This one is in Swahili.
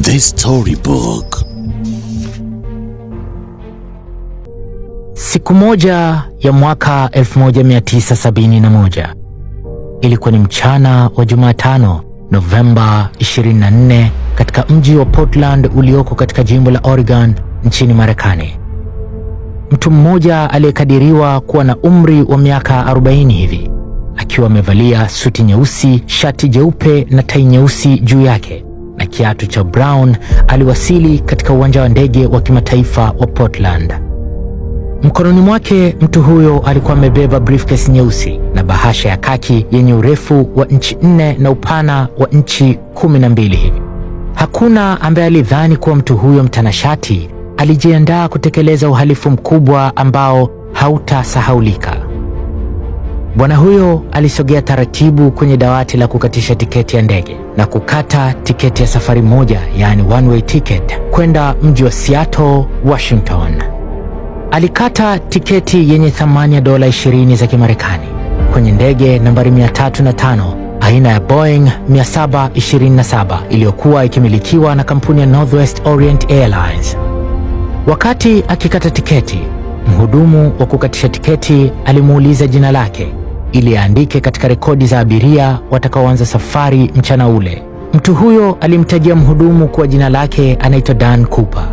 The Storybook. Siku moja ya mwaka 1971 ilikuwa ni mchana wa Jumatano, Novemba 24, katika mji wa Portland ulioko katika jimbo la Oregon nchini Marekani. Mtu mmoja aliyekadiriwa kuwa na umri wa miaka 40 hivi, akiwa amevalia suti nyeusi, shati jeupe na tai nyeusi juu yake na kiatu cha brown, aliwasili katika uwanja wa ndege wa kimataifa wa Portland. Mkononi mwake mtu huyo alikuwa amebeba briefcase nyeusi na bahasha ya kaki yenye urefu wa inchi 4 na upana wa inchi 12 hivi. Hakuna ambaye alidhani kuwa mtu huyo mtanashati alijiandaa kutekeleza uhalifu mkubwa ambao hautasahaulika. Bwana huyo alisogea taratibu kwenye dawati la kukatisha tiketi ya ndege na kukata tiketi ya safari moja, yani one way ticket, kwenda mji wa Seattle, Washington. Alikata tiketi yenye thamani ya dola 20 za Kimarekani kwenye ndege nambari 305 aina ya Boeing 727 iliyokuwa ikimilikiwa na kampuni ya Northwest Orient Airlines. Wakati akikata tiketi, mhudumu wa kukatisha tiketi alimuuliza jina lake ili aandike katika rekodi za abiria watakaoanza safari mchana ule. Mtu huyo alimtajia mhudumu kuwa jina lake anaitwa Dan Cooper.